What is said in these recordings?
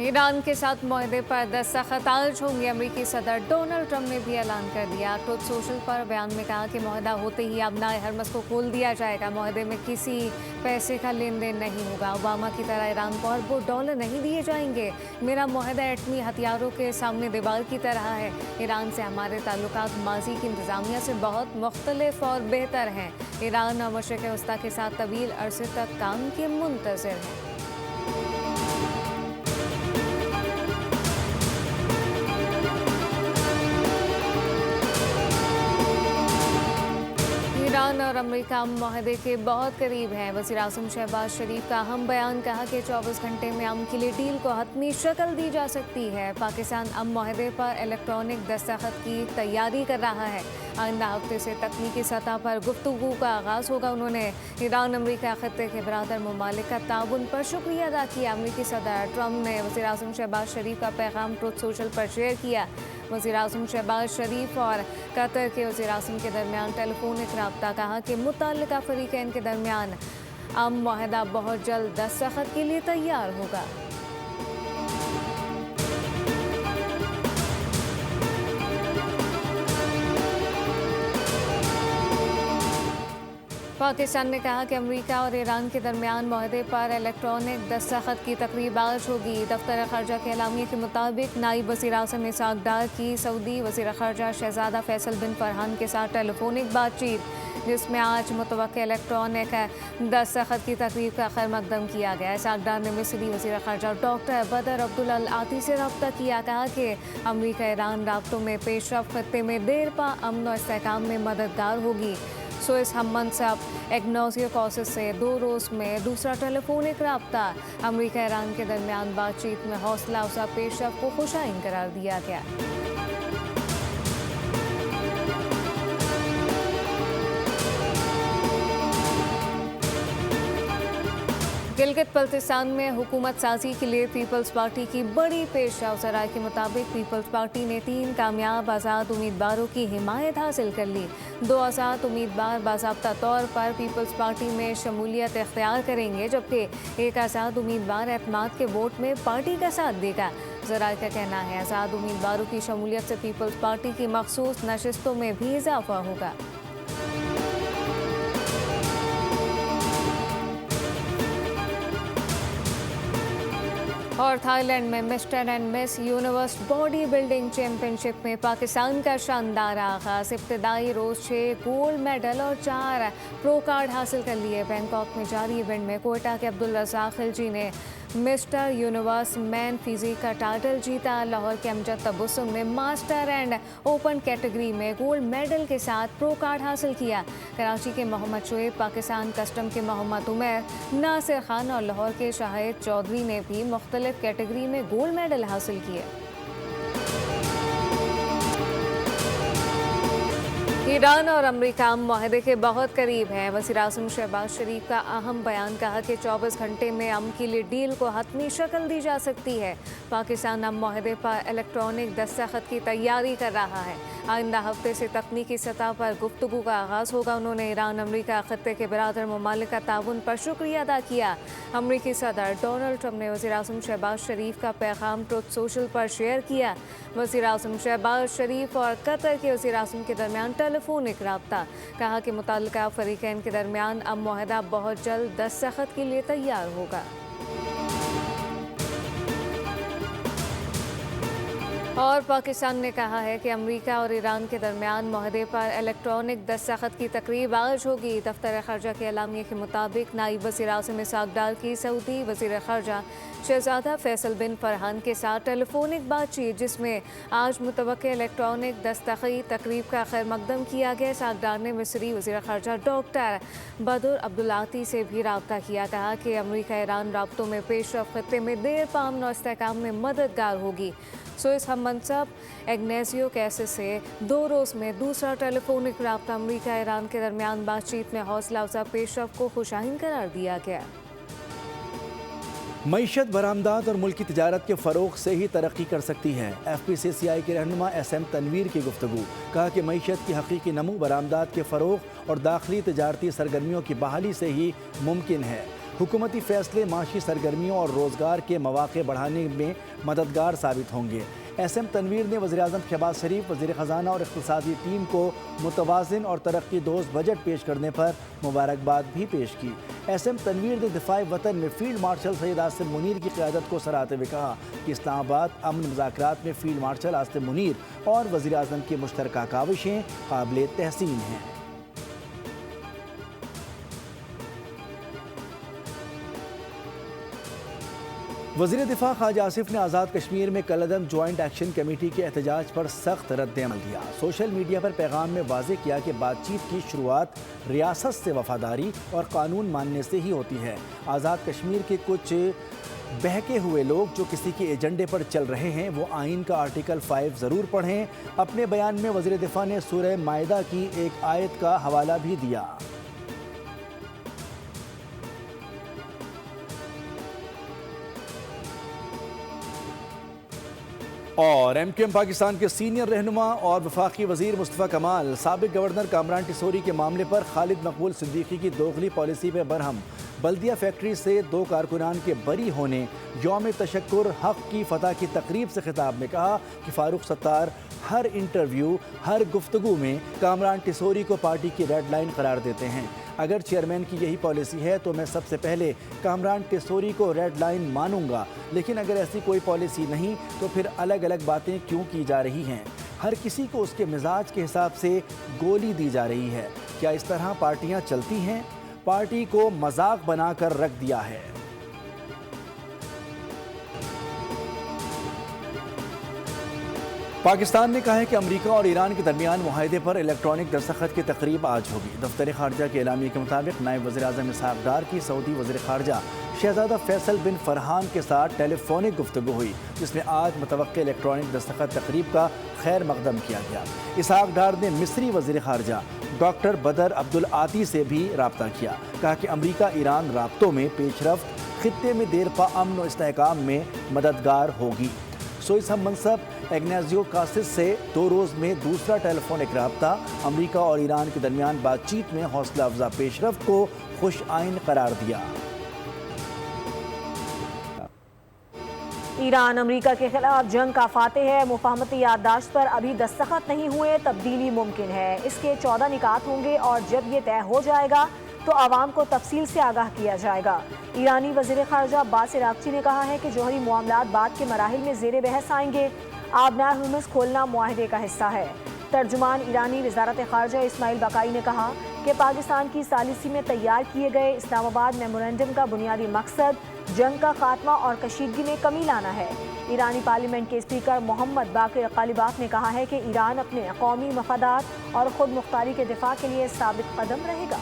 Iran के साथ मुआहदे पर दस्तखत आज होंगे। अमेरिकी सदर डोनाल्ड ट्रंप ने भी ऐलान कर दिया। ट्रुथ सोशल पर बयान में कहा कि मुआहदा होते ही अबनाए हरमस को खोल दिया जाएगा। मुआहदे में किसी पैसे का लेन देन नहीं होगा। ओबामा की तरह ईरान को अरबों डॉलर नहीं दिए जाएंगे। मेरा मुआहदा एटमी हथियारों के सामने दीवार की तरह है। ईरान से हमारे ताल्लुकात माजी की इंतजामिया से बहुत मुख्तलिफ और बेहतर हैं। ईरान और मशरिक़ वस्ता के साथ तवील अरसे तक काम के मुंतज़िर हैं। ईरान और अमेरिका मुआहदे के बहुत करीब हैं। वज़ीर-ए-आज़म शहबाज शरीफ का अहम बयान, कहा कि 24 घंटे में अमन के लिए डील को हतमी शक्ल दी जा सकती है। पाकिस्तान अब मुआहदे पर इलेक्ट्रॉनिक दस्तखत की तैयारी कर रहा है। आइंदा हफ्ते से तकनीकी सतह पर गुफ्तगू का आगाज़ होगा। उन्होंने ईरान अमेरिका खत्ते के बरादर ममालिक का ताउन पर शुक्रिया अदा किया। अमेरिकी सदर ट्रंप ने वज़ीर-ए-आज़म शहबाज शरीफ का पैगाम ट्रुथ सोशल पर शेयर किया। वज़ीर-ए-आज़म शहबाज शरीफ और कतर के वज़ीर-ए-आज़म के दरमियान टेलीफोनिक रब्ता, कहा कि मुतल्लिका फ़रीक़ैन के दरमियान मुआहदा बहुत जल्द दस्तखत के लिए तैयार होगा। पाकिस्तान ने कहा कि अमेरिका और ईरान के दरमियान मुआहदे पर इलेक्ट्रॉनिक दस्तखत की तकरीब आज होगी। दफ्तर ख़ारजा के एलामिया के मुताबिक नायब वज़ीर-ए-आज़म इसहाक़ डार की सऊदी वज़ीर ख़ारजा शहज़ादा फैसल बिन फरहान के साथ टेलीफोनिक बातचीत, जिसमें आज मुतवक्किल इलेक्ट्रॉनिक दस्तखत की तकरीब का खैर मकदम किया गया। इसहाक़ डार ने मिस्री वज़ीर ख़ारजा डॉक्टर बदर अब्दुल आती से रब्ता किया। कहा कि अमेरिका ईरान राब्तों में पेशरफ़्त खत्ते में देर पा अमन और इस्तेहकाम में मददगार होगी। स्विस हम मनसब इग्नासियो कॉसेस से 2 रोज़ में दूसरा टेलीफोनिक रब्ता। अमेरिका ईरान के दरमियान बातचीत में हौसला अफजा पेशरफ़्त को खुशाइन करार दिया गया। गिलगित बल्तिस्तान में हुकूमत साजी के लिए पीपल्स पार्टी की बड़ी पेशरफ़्त। राय के मुताबिक पीपल्स पार्टी ने 3 कामयाब आज़ाद उम्मीदवारों की हिमायत हासिल कर ली। 2 आज़ाद उम्मीदवार बाज़ाब्ता तौर पर पीपल्स पार्टी में शमूलियत इख्तियार करेंगे, जबकि एक आज़ाद उम्मीदवार एतमाद के वोट में पार्टी का साथ देगा। ज़राए का कहना है आज़ाद उम्मीदवारों की शमूलियत से पीपल्स पार्टी की मखसूस नशिस्तों में भी इजाफा होगा। और थाईलैंड में mister and miss universe body building championship में पाकिस्तान का शानदार आगाज। इब्तदाई रोज़ 6 गोल्ड मेडल और 4 प्रो कार्ड हासिल कर लिए। बैंकॉक में जारी इवेंट में कोयटा के अब्दुल रज़ाक खिलजी ने मिस्टर यूनिवर्स मैन फिजिक का टाइटल जीता। लाहौर के अमजद तबस्सुम ने मास्टर एंड ओपन कैटेगरी में गोल्ड मेडल के साथ प्रो कार्ड हासिल किया। कराची के मोहम्मद शुएब, पाकिस्तान कस्टम के मोहम्मद उमर, नासिर खान और लाहौर के शाहिद चौधरी ने भी मुख्तलिफ कैटेगरी में गोल्ड मेडल हासिल किए। ईरान और अमेरिका मुआहदे के बहुत करीब हैं। वज़ीर-ए-आज़म शहबाज शरीफ का अहम बयान, कहा कि 24 घंटे में अमन के लिए डील को हतमी शक्ल दी जा सकती है। पाकिस्तान अब मुआहदे पर इलेक्ट्रॉनिक दस्तखत की तैयारी कर रहा है। आइंदा हफ्ते से तकनीकी सतह पर गुफ्तगू का आगाज़ होगा। उन्होंने ईरान अमेरिका खत्ते के बरादर ममालिक का ताउन पर शुक्रिया अदा किया। अमेरिकी सदर डोनाल्ड ट्रंप ने वज़ीर-ए-आज़म शहबाज शरीफ का पैगाम ट्रुथ सोशल पर शेयर किया। वज़ीर-ए-आज़म शहबाज शरीफ और कतर के वज़ीर-ए-आज़म के दरमियान टेलीफोनिक रब्ता, कहा कि मुतल्लिका फ़रीक़ैन के दरमियान अब मुआहदा बहुत जल्द दस्तखत के लिए तैयार होगा। और पाकिस्तान ने कहा है कि अमेरिका और ईरान के दरमियान मुआहदे पर इलेक्ट्रॉनिक दस्तखत की तकरीब आज होगी। दफ्तर ख़ारजा के एलामिया के मुताबिक नायब वज़ीर-ए-आज़म इसहाक़ डार की सऊदी वज़ीर ख़ारजा शहज़ादा फैसल बिन फरहान के साथ टेलीफोनिक बातचीत, जिसमें आज मुतवक्किल इलेक्ट्रॉनिक दस्तखत तकरीब का खैर मकदम किया गया। इसहाक़ डार ने मिस्री वज़ीर ख़ारजा डॉक्टर बदर अब्दुल आती से भी रब्ता किया। कहा कि अमेरिका ईरान राब्तों में पेशरफ़्त खत्ते में देर पा अमन और इस्तेहकाम में मददगार होगी। स्विस हम मनसब इग्नासियो कॉसेस से 2 रोज़ में दूसरा टेलीफोनिक रब्ता। अमेरिका ईरान के दरमियान बातचीत में हौसला अफजा पेशरफ़्त को खुशाइन करार दिया गया। मईशत, बरामदात और मुल्की तजारत के फ़रोग़ से ही तरक्की कर सकती है। FPCCI के रहनुमा SM तनवीर की गुफ्तगू, कहा कि मईशत की हकीकी नमू बरामदात के फ़रोग़ और दाखिली तजारती सरगर्मियों की बहाली से ही मुमकिन है। हुकूमती फैसले माशी सरगर्मियों और रोज़गार के मौक़े बढ़ाने में मददगार साबित होंगे। SM तनवीर ने वज़ीर-ए-आज़म शहबाज शरीफ, वज़ीर ख़ज़ाना और इक़्तिसादी टीम को मुतवाज़िन और तरक्की दोस्त बजट पेश करने पर मुबारकबाद भी पेश की। SM तनवीर ने दिफ़ाए वतन में फ़ील्ड मार्शल सैयद आसिम मुनीर की क़यादत को सराहते हुए कहा कि इस्लामाबाद अमन मुज़ाकरात में फ़ील्ड मार्शल आसिम मुनीर और वज़ीर-ए-आज़म की मुश्तरका काविशें काबिल तहसीन हैं। वज़ीर दिफा ख्वाजा आसिफ ने आज़ाद कश्मीर में कलअदम जॉइंट एक्शन कमेटी के एहतजाज पर सख्त रद्द-ए-अमल दिया। सोशल मीडिया पर पैगाम में वाज़ेह किया कि बातचीत की शुरुआत रियासत से वफादारी और कानून मानने से ही होती है। आज़ाद कश्मीर के कुछ बहके हुए लोग जो किसी के एजेंडे पर चल रहे हैं वो आइन का आर्टिकल 5 ज़रूर पढ़ें। अपने बयान में वज़ीर दिफा ने सूरह माइदा की एक आयत का हवाला भी दिया। और MQM पाकिस्तान के सीनियर रहनुमा और वफाकी वज़ीर मुस्तफ़ा कमाल साबिक़ गवर्नर कामरान टिसोरी के मामले पर खालिद मकबूल सिद्दीकी की दोगली पॉलिसी पर बरहम। बल्दिया फैक्ट्री से 2 कारकुनान के बरी होने यौम तशक्कुर हक़ की फतह की तकरीब से खिताब में कहा कि फारूक सत्तार हर इंटरव्यू, हर गुफ्तगू में कामरान टिसोरी को पार्टी की रेड लाइन करार देते हैं। अगर चेयरमैन की यही पॉलिसी है तो मैं सबसे पहले कामरान टिसोरी को रेड लाइन मानूंगा, लेकिन अगर ऐसी कोई पॉलिसी नहीं तो फिर अलग अलग बातें क्यों की जा रही हैं? हर किसी को उसके मिजाज के हिसाब से गोली दी जा रही है। क्या इस तरह पार्टियां चलती हैं? पार्टी को मजाक बनाकर रख दिया है। पाकिस्तान ने कहा है कि अमेरिका और ईरान के दरमियान मुआहदे पर इलेक्ट्रॉनिक दस्तखत की तकरीब आज होगी। दफ्तर खारजा के एलामिया के मुताबिक नायब वज़ीर-ए-आज़म इसहाक़ डार की सऊदी वज़ीर खारजा शहज़ादा फैसल बिन फरहान के साथ टेलीफोनिक गुफ्तगू हुई, जिसमें आज मुतवक्के इलेक्ट्रॉनिक दस्तखत तकरीब का खैर मकदम किया गया। इसहाक़ डार ने मिस्री वज़ीर खारजा डॉक्टर बदर अब्दुल आती से भी रब्ता किया। कहा कि अमेरिका ईरान राब्तों में पेशरफ्त खित्ते में देरपा अमन और इस्तेहकाम में मददगार होगी। इस हम मनसब इग्नाज़ियो कासिस से 2 रोज़ में दूसरा टेलीफोनिक रब्ता। अमेरिका और ईरान के दरमियान बातचीत में हौसला अफजा पेशरफ्त को खुश आइन करार दिया। ईरान अमेरिका के खिलाफ जंग का फातेह है। मुफाहमती याददाश्त पर अभी दस्तखत नहीं हुए, तब्दीली मुमकिन है। इसके 14 निकात होंगे और जब ये तय हो जाएगा तो आवाम को तफसील से आगाह किया जाएगा। ईरानी वज़ीर ख़ारजा अब्बास अराग़ची ने कहा है कि जौहरी मामलात बाद के मराहिल में ज़ेरे बहस आएंगे। आबनार हुर्मुज़ खोलना मुआहदे का हिस्सा है। तर्जुमान ईरानी वज़ारत ख़ारजा इस्माइल बकाई ने कहा कि पाकिस्तान की सालिसी में तैयार किए गए इस्लामाबाद मेमोरेंडम का बुनियादी मकसद जंग का खात्मा और कशीदगी में कमी लाना है। ईरानी पार्लियामेंट के स्पीकर मोहम्मद बाक़िर क़ालिबाफ ने कहा है कि ईरान अपने कौमी मफादात और ख़ुद मुख्तारी के दिफा के लिए साबित कदम रहेगा।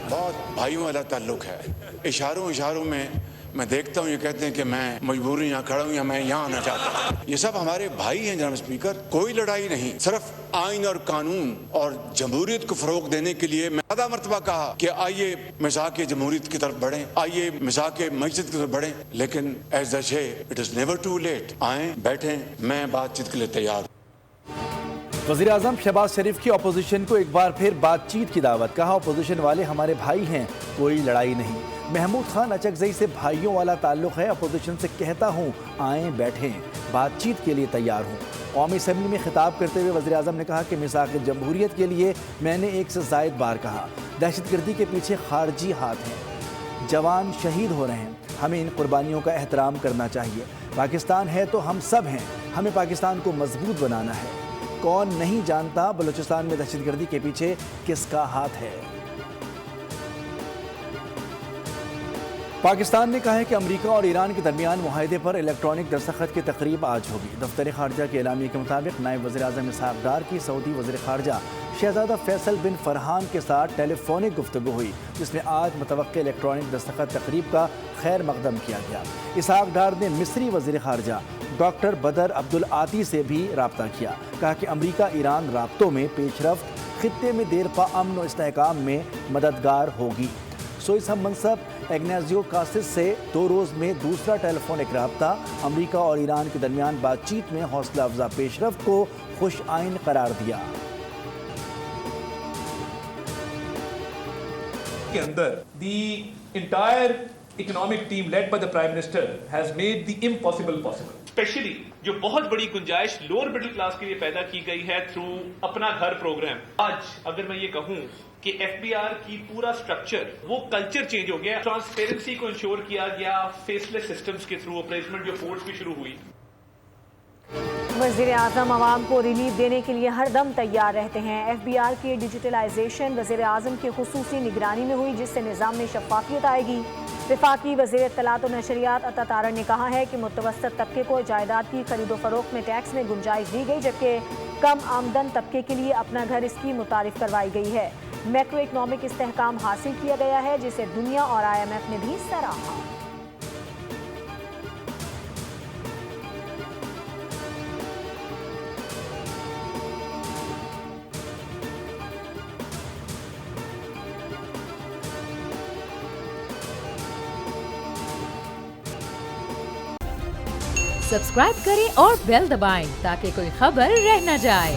बहुत भाइयों वाला ताल्लुक है। इशारों में मैं देखता हूँ ये कहते हैं कि मैं मजबूरी यहाँ खड़ा हूँ या मैं यहाँ आना चाहता हूँ। ये सब हमारे भाई हैं जनाब स्पीकर। कोई लड़ाई नहीं, सिर्फ आइन और कानून और जमहूरियत को फरोग देने के लिए मैं आधा मरतबा कहा कि आइए मिज़ाक जमहूरियत की तरफ बढ़ें, आइए मिज़ाक मस्जिद की तरफ बढ़ें, लेकिन as the say it is never too late. आएँ बैठें, मैं बातचीत के लिए तैयार। वज़ीर-ए-आज़म शहबाज शरीफ की अपोजिशन को एक बार फिर बातचीत की दावत। कहा अपोजिशन वाले हमारे भाई हैं, कोई लड़ाई नहीं। महमूद खान अचकज़ई से भाइयों वाला ताल्लुक़ है। अपोजिशन से कहता हूँ आएँ बैठें, बातचीत के लिए तैयार हूँ। कौमी असम्बली में खिताब करते हुए वज़ीर-ए-आज़म ने कहा कि मिसाक़ जमहूरियत के लिए मैंने 1 से ज़ायद बार कहा दहशतगर्दी के पीछे खारजी हाथ हैं, जवान शहीद हो रहे हैं, हमें इन कुर्बानियों का एहतराम करना चाहिए। पाकिस्तान है तो हम सब हैं, हमें पाकिस्तान को मजबूत बनाना है। कौन नहीं जानता बलूचिस्तान में दहशतगर्दी के पीछे किसका हाथ है। पाकिस्तान ने कहा है कि अमेरिका और ईरान के दरमियान मुआहदे पर इलेक्ट्रॉनिक दस्तखत की तकरीब आज होगी। दफ्तर खारजा के एलामिया के मुताबिक नायब वज़ीर-ए-आज़म इसहाक़ डार की सऊदी वज़ीर खारजा शहज़ादा फैसल बिन फरहान के साथ टेलीफोनिक गुफ्तगू हुई, जिसमें आज मुतवक्के इलेक्ट्रॉनिक दस्तखत तकरीब का खैर मकदम किया गया। इसहाक़ डार ने मिस्री वज़ीर खारजा ڈاکٹر بدر عبدالعاطی سے بھی رابطہ کیا. کہا کہ امریکہ ایران رابطوں میں پیش رفت خطے میں دیر پا امن و استحکام میں مددگار ہوگی. اس ہم منصب ایگنیزیو کاسس سے 2 روز میں دوسرا ٹیلی فونک رابطہ. امریکہ اور ایران کے درمیان بات چیت میں حوصلہ افزا پیش رفت کو خوش آئین قرار دیا. کے اندر the entire economic team led by the Prime Minister has made the impossible possible. Especially جو بہت بڑی گنجائش لوور مڈل کلاس کے لیے پیدا کی گئی ہے تھرو اپنا گھر پروگرام. آج اگر میں یہ کہوں کہ ایف بی آر کی پورا سٹرکچر وہ کلچر چینج ہو گیا, ٹرانسپیرنسی کو انشور کیا گیا فیس لیس سسٹمز کے تھرو, اپریزمنٹ جو فورس بھی شروع ہوئی. وزیر اعظم عوام کو ریلیف دینے کے لیے ہر دم تیار رہتے ہیں. ایف بی آر کی ڈیجیٹلائزیشن وزیر اعظم کی خصوصی نگرانی میں ہوئی, جس سے نظام میں شفافیت آئے گی. وفاقی وزیر اطلاعات و نشریات عطا تارڑ نے کہا ہے کہ متوسط طبقے کو جائیداد کی خرید و فروخت میں ٹیکس میں گنجائش دی گئی, جبکہ کم آمدن طبقے کے لیے اپنا گھر اسکیم متعارف کروائی گئی ہے. میکرو اکنامک استحکام حاصل کیا گیا ہے, جسے دنیا اور IMF نے بھی سراہا. سبسکرائب کریں اور بیل دبائیں تاکہ کوئی خبر رہ نہ جائے.